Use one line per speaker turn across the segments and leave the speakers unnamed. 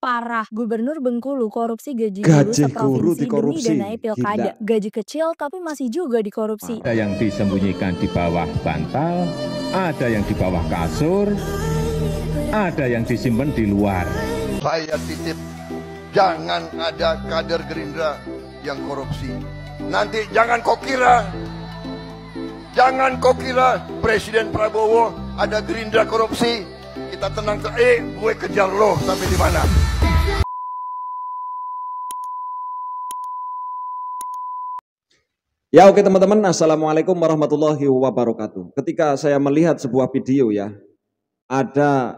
Parah, Gubernur Bengkulu korupsi gaji guru
Gaji guru
seprovinsi demi
dikorupsi.
danai pilkada.
Gila.
Gaji kecil tapi masih juga dikorupsi.
Ada yang disembunyikan di bawah bantal, ada yang di bawah kasur, ada yang disimpan di luar.
Saya titip, jangan ada kader Gerindra yang korupsi. Nanti jangan kau kira Presiden Prabowo ada Gerindra korupsi, kita tenang gue kejar lo sampai di mana.
Ya oke teman-teman, Assalamualaikum warahmatullahi wabarakatuh. Ketika saya melihat sebuah video ya, ada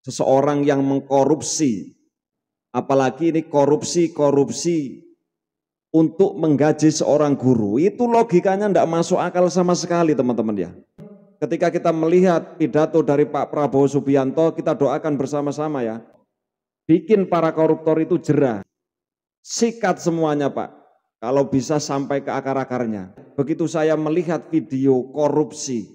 seseorang yang mengkorupsi, apalagi ini korupsi untuk menggaji seorang guru, itu logikanya tidak masuk akal sama sekali teman-teman ya. Ketika kita melihat pidato dari Pak Prabowo Subianto, kita doakan bersama-sama ya, bikin para koruptor itu jera, sikat semuanya Pak. Kalau bisa sampai ke akar-akarnya. Begitu saya melihat video korupsi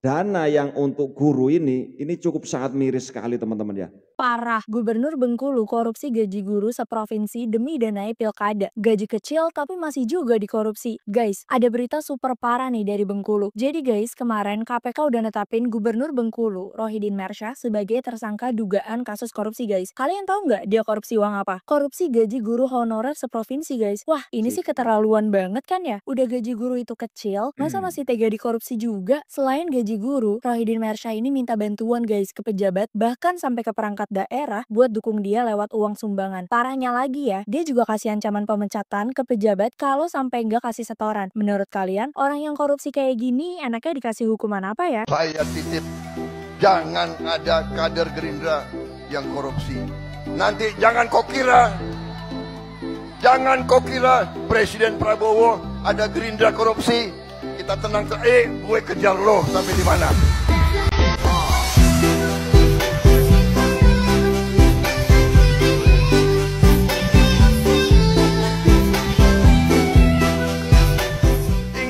dana yang untuk guru ini cukup sangat miris sekali teman-teman ya.
Parah, Gubernur Bengkulu korupsi gaji guru seprovinsi demi danai pilkada. Gaji kecil tapi masih juga dikorupsi. Guys, ada berita super parah nih dari Bengkulu. Jadi guys, kemarin KPK udah netapin Gubernur Bengkulu, Rohidin Mersyah, sebagai tersangka dugaan kasus korupsi guys. Kalian tahu nggak dia korupsi uang apa? Korupsi gaji guru honorer seprovinsi guys. Wah, ini sih keterlaluan banget kan ya? Udah gaji guru itu kecil, masa masih tega dikorupsi juga? Selain gaji guru, Rohidin Mersyah ini minta bantuan guys ke pejabat, bahkan sampai ke perangkat daerah buat dukung dia lewat uang sumbangan. Parahnya lagi ya, dia juga kasih ancaman pemecatan ke pejabat kalau sampai nggak kasih setoran. Menurut kalian, orang yang korupsi kayak gini enaknya dikasih hukuman apa ya?
Saya titip, jangan ada kader Gerindra yang korupsi. Nanti jangan kau kira Presiden Prabowo ada Gerindra korupsi, kita tenang gue kejar lo sampai di mana.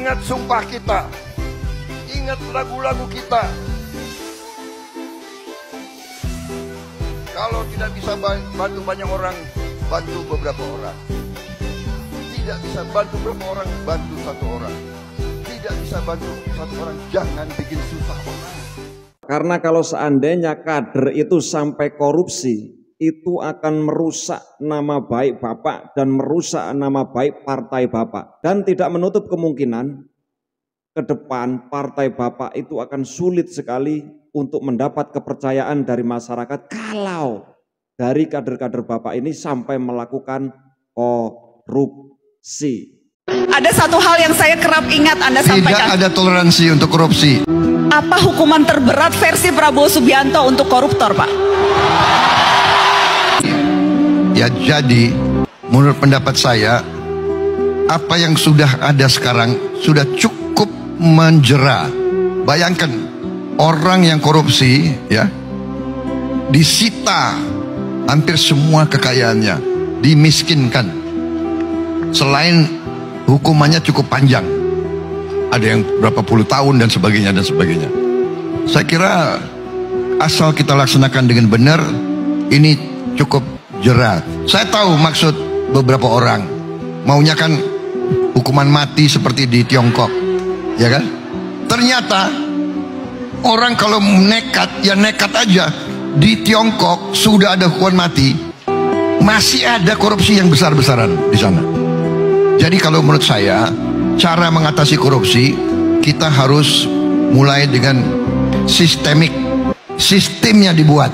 Ingat sumpah kita, ingat lagu-lagu kita. Kalau tidak bisa bantu banyak orang, bantu beberapa orang. Tidak bisa bantu beberapa orang, bantu satu orang. Tidak bisa bantu satu orang, jangan bikin susah orang.
Karena kalau seandainya kader itu sampai korupsi, itu akan merusak nama baik Bapak dan merusak nama baik partai Bapak. Dan tidak menutup kemungkinan ke depan partai Bapak itu akan sulit sekali untuk mendapat kepercayaan dari masyarakat kalau dari kader-kader Bapak ini sampai melakukan korupsi.
Ada satu hal yang saya kerap ingat Anda sampaikan.
Tidak ada toleransi untuk korupsi.
Apa hukuman terberat versi Prabowo Subianto untuk koruptor, Pak?
Ya jadi, menurut pendapat saya, apa yang sudah ada sekarang sudah cukup menjera. Bayangkan, orang yang korupsi ya disita hampir semua kekayaannya, dimiskinkan. Selain hukumannya cukup panjang, ada yang berapa puluh tahun dan sebagainya. Saya kira asal kita laksanakan dengan benar, ini cukup jerat. Saya tahu maksud beberapa orang, maunya kan hukuman mati seperti di Tiongkok, ya kan? Ternyata orang kalau nekat, ya nekat aja. Di Tiongkok sudah ada hukuman mati, masih ada korupsi yang besar-besaran di sana. Jadi kalau menurut saya, cara mengatasi korupsi, kita harus mulai dengan sistemik. Sistemnya dibuat.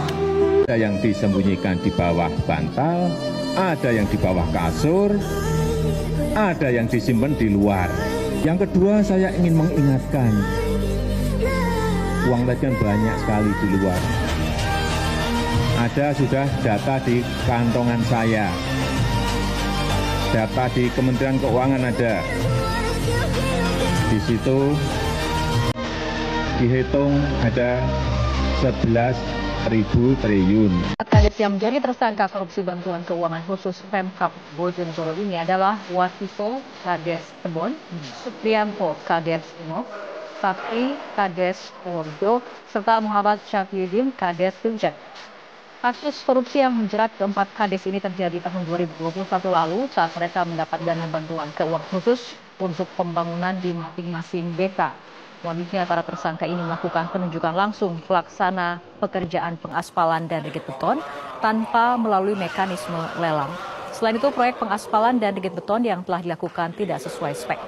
Ada yang disembunyikan di bawah bantal, ada yang di bawah kasur, ada yang disimpan di luar. Yang kedua, saya ingin mengingatkan, uang tadi kan banyak sekali di luar. Ada sudah data di kantongan saya, data di Kementerian Keuangan ada. Di situ dihitung ada 11.000 triliun.
Kades yang menjadi tersangka korupsi bantuan keuangan khusus Pemkab Bojonegoro ini adalah Wasiso Kades Tebon, Supriyanto Kades Imo, Sakti Kades Purworejo, serta Muhammad Syafriuddin Kades Tunjang. Kasus korupsi yang menjerat keempat kades ini terjadi tahun 2021 lalu saat mereka mendapat dana bantuan keuangan khusus untuk pembangunan di masing-masing desa. Selanjutnya para tersangka ini melakukan penunjukan langsung pelaksana pekerjaan pengaspalan dan rigid beton tanpa melalui mekanisme lelang. Selain itu, proyek pengaspalan dan rigid beton yang telah dilakukan tidak sesuai spek.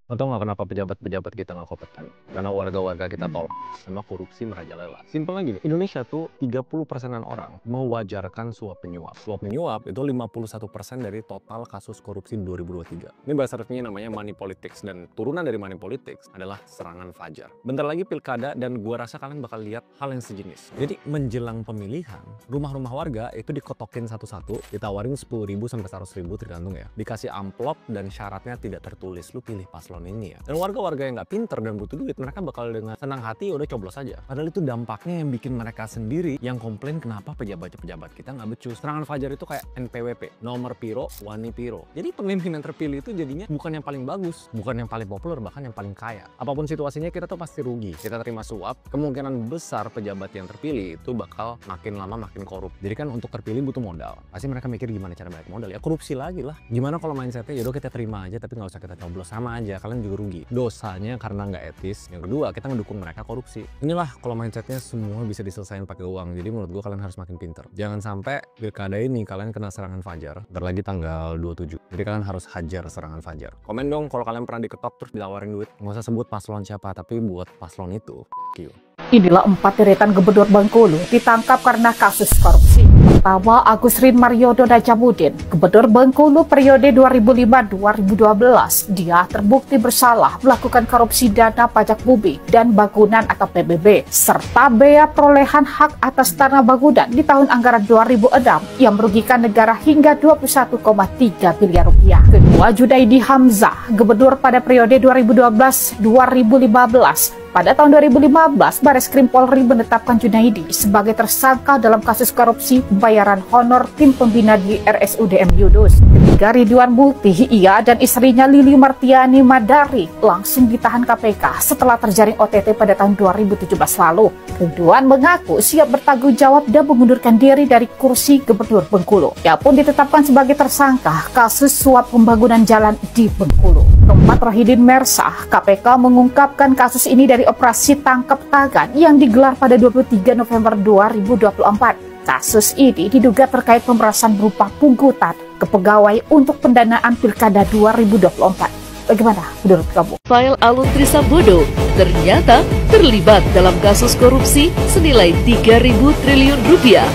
Atau nggak kenapa pejabat-pejabat kita nggak kompeten? Karena warga-warga kita tolak sama korupsi merajalela. Simpelnya gini, Indonesia tuh 30%-an orang mewajarkan suap menyuap. Suap menyuap itu 51% dari total kasus korupsi 2023. Ini bahasa resminya namanya money politics, dan turunan dari money politics adalah serangan fajar. Bentar lagi pilkada dan gua rasa kalian bakal lihat hal yang sejenis. Jadi menjelang pemilihan, rumah-rumah warga itu dikotokin satu-satu, ditawarin 10.000 sampai 100.000 tergantung ya. Dikasih amplop dan syaratnya tidak tertulis, lu pilih paslon ini ya. Dan warga-warga yang nggak pinter dan butuh duit, mereka bakal dengan senang hati udah coblos aja. Padahal itu dampaknya yang bikin mereka sendiri yang komplain kenapa pejabat-pejabat kita nggak becus. Serangan fajar itu kayak NPWP, nomor piro, wani piro. Jadi pemimpin yang terpilih itu jadinya bukan yang paling bagus, bukan yang paling populer, bahkan yang paling kaya. Apapun situasinya kita tuh pasti rugi. Kita terima suap, kemungkinan besar pejabat yang terpilih itu bakal makin lama makin korup. Jadi kan untuk terpilih butuh modal. Pasti mereka mikir gimana cara balik modal, ya korupsi lagi lah. Gimana kalau mindsetnya yaudah kita terima aja tapi nggak usah kita coblos, sama aja kalian juga rugi. Dosanya karena nggak etis. Yang kedua, kita ngedukung mereka korupsi. Inilah kalau mindsetnya semua bisa diselesaikan pakai uang. Jadi menurut gua kalian harus makin pinter. Jangan sampai pilkada ini kalian kena serangan fajar. Bentar lagi tanggal 27. Jadi kalian harus hajar serangan fajar. Komen dong kalau kalian pernah diketok terus ditawarin duit. Nggak usah sebut paslon siapa, tapi buat paslon itu. F*** you.
Inilah 4 deretan Gubernur Bengkulu ditangkap karena kasus korupsi. Pertama, Agus Rin Mariodo Najamudin, Gubernur Bengkulu periode 2005-2012. Dia terbukti bersalah melakukan korupsi dana pajak bumi dan bangunan atau PBB, serta bea perolehan hak atas tanah bangunan di tahun anggaran 2006 yang merugikan negara hingga 21,3 miliar rupiah. Kedua, Junaidi Hamzah, Gubernur pada periode 2012-2015. Pada tahun 2015, Bareskrim Polri menetapkan Junaidi sebagai tersangka dalam kasus korupsi pembayaran honor tim pembina di RSUDM Yudus. Ketiga, Ridwan Multi, ia dan istrinya Lili Martiani Madari langsung ditahan KPK setelah terjaring OTT pada tahun 2017 lalu. Ridwan mengaku siap bertanggung jawab dan mengundurkan diri dari kursi Gubernur Bengkulu. Ia pun ditetapkan sebagai tersangka kasus suap pembangunan jalan di Bengkulu. Keempat, Rohidin Mersah, KPK mengungkapkan kasus ini dari operasi tangkap tangan yang digelar pada 23 November 2024. Kasus ini diduga terkait pemerasan berupa pungutan ke pegawai untuk pendanaan Pilkada 2024. Bagaimana menurut kamu?
Rafael Alun Trisambodo ternyata terlibat dalam kasus korupsi senilai 3.000 triliun rupiah.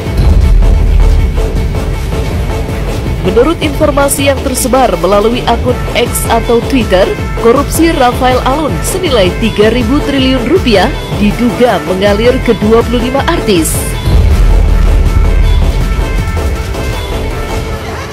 Menurut informasi yang tersebar melalui akun X atau Twitter, korupsi Rafael Alun senilai 3.000 triliun rupiah diduga mengalir ke 25 artis.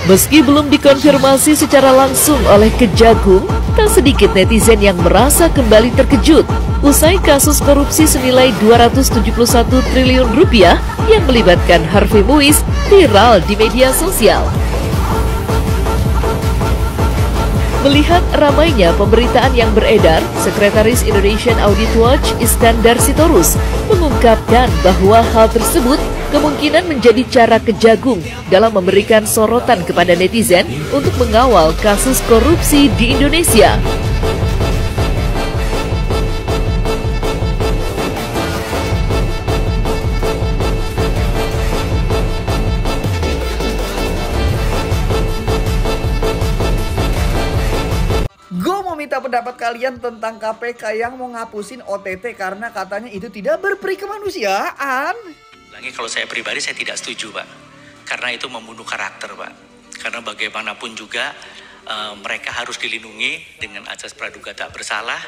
Meski belum dikonfirmasi secara langsung oleh Kejagung, tak sedikit netizen yang merasa kembali terkejut usai kasus korupsi senilai 271 triliun rupiah yang melibatkan Harvey Muiz viral di media sosial. Melihat ramainya pemberitaan yang beredar, Sekretaris Indonesian Audit Watch Iskandar Sitorus mengungkapkan bahwa hal tersebut kemungkinan menjadi cara Kejagung dalam memberikan sorotan kepada netizen untuk mengawal kasus korupsi di Indonesia.
minta pendapat kalian tentang KPK yang mau ngapusin OTT karena katanya itu tidak berperi kemanusiaan.
Lagi kalau saya pribadi saya tidak setuju, Pak. Karena itu membunuh karakter, Pak. Karena bagaimanapun juga mereka harus dilindungi dengan asas praduga tak bersalah.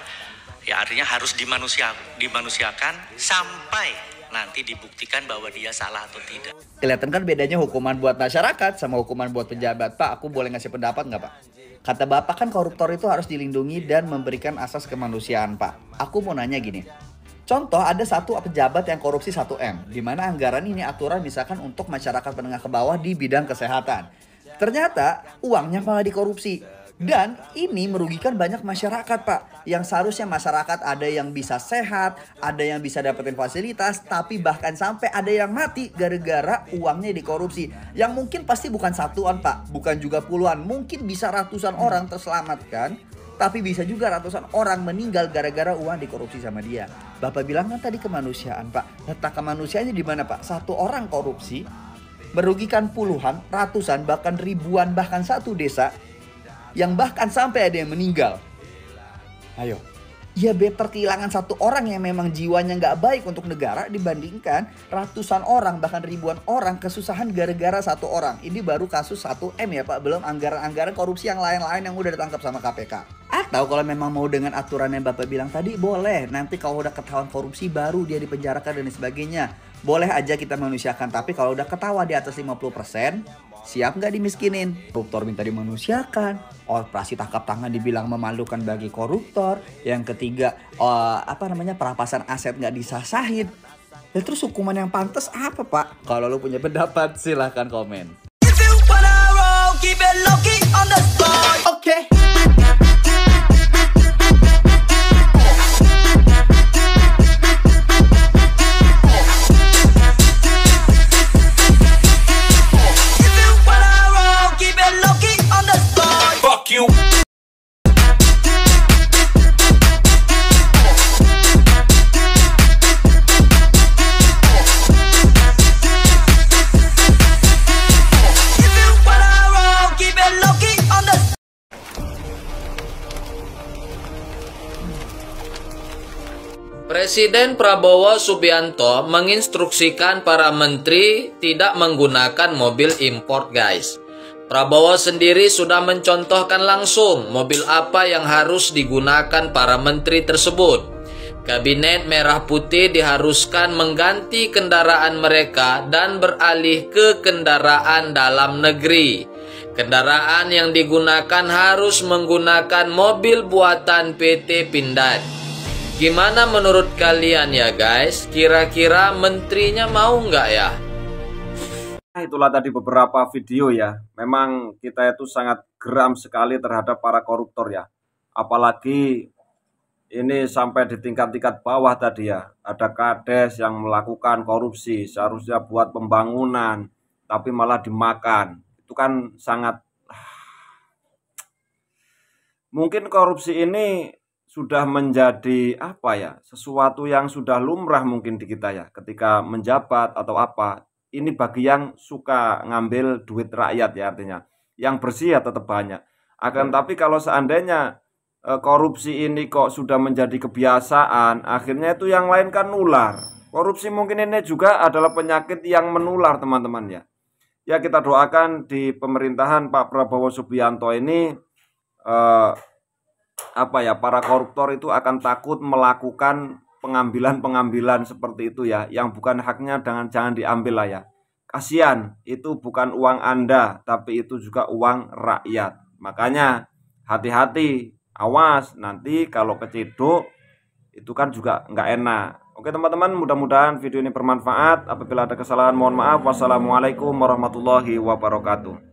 Ya artinya harus dimanusiakan sampai nanti dibuktikan bahwa dia salah atau tidak.
Kelihatan kan bedanya hukuman buat masyarakat sama hukuman buat pejabat. Pak, aku boleh ngasih pendapat nggak, Pak? Kata Bapak kan koruptor itu harus dilindungi dan memberikan asas kemanusiaan, Pak. Aku mau nanya gini. Contoh ada satu pejabat yang korupsi 1M, di mana anggaran ini aturan misalkan untuk masyarakat menengah ke bawah di bidang kesehatan. Ternyata uangnya malah dikorupsi. Dan ini merugikan banyak masyarakat, Pak. Yang seharusnya masyarakat ada yang bisa sehat, ada yang bisa dapetin fasilitas, tapi bahkan sampai ada yang mati gara-gara uangnya dikorupsi. Yang mungkin pasti bukan satuan, Pak. Bukan juga puluhan. Mungkin bisa ratusan orang terselamatkan. Tapi bisa juga ratusan orang meninggal gara-gara uang dikorupsi sama dia. Bapak bilang kan tadi kemanusiaan, Pak. Letak kemanusiaannya di mana, Pak? Satu orang korupsi merugikan puluhan, ratusan, bahkan ribuan, bahkan satu desa. Yang bahkan sampai ada yang meninggal. Ayo, ya better kehilangan satu orang yang memang jiwanya nggak baik untuk negara dibandingkan ratusan orang bahkan ribuan orang kesusahan gara-gara satu orang. Ini baru kasus 1M ya, Pak, belum anggaran-anggaran korupsi yang lain-lain yang udah ditangkap sama KPK. Atau kalau memang mau dengan aturan yang Bapak bilang tadi boleh, nanti kalau udah ketahuan korupsi baru dia dipenjarakan dan sebagainya. Boleh aja kita manusiakan, tapi kalau udah ketahuan di atas 50%, siap nggak dimiskinin? Koruptor minta dimanusiakan. Operasi tangkap tangan dibilang memalukan bagi koruptor. Yang ketiga, perampasan aset nggak disasahin. Dan terus hukuman yang pantas apa, Pak? Kalau lu punya pendapat silahkan komen. Oke.
Presiden Prabowo Subianto menginstruksikan para menteri tidak menggunakan mobil impor, guys. Prabowo sendiri sudah mencontohkan langsung mobil apa yang harus digunakan para menteri tersebut. Kabinet Merah Putih diharuskan mengganti kendaraan mereka dan beralih ke kendaraan dalam negeri. Kendaraan yang digunakan harus menggunakan mobil buatan PT Pindad. Gimana menurut kalian ya guys? Kira-kira menterinya mau nggak ya?
Itulah tadi beberapa video ya. Memang kita itu sangat geram sekali terhadap para koruptor ya. Apalagi ini sampai di tingkat-tingkat bawah tadi ya. Ada kades yang melakukan korupsi, seharusnya buat pembangunan, tapi malah dimakan. Itu kan sangat... Mungkin korupsi ini sudah menjadi sesuatu yang sudah lumrah mungkin di kita ya, ketika menjabat atau apa. Ini bagi yang suka ngambil duit rakyat ya, artinya yang bersih ya tetap banyak. Tapi kalau seandainya korupsi ini kok sudah menjadi kebiasaan, akhirnya itu yang lain kan nular. Korupsi mungkin ini juga adalah penyakit yang menular, teman-teman ya. Ya, kita doakan di pemerintahan Pak Prabowo Subianto ini para koruptor itu akan takut melakukan pengambilan seperti itu ya, yang bukan haknya jangan diambil lah ya. Kasihan, itu bukan uang Anda, tapi itu juga uang rakyat. Makanya hati-hati, awas nanti kalau keciduk itu kan juga nggak enak. Oke teman-teman, mudah-mudahan video ini bermanfaat. Apabila ada kesalahan mohon maaf. Wassalamualaikum warahmatullahi wabarakatuh.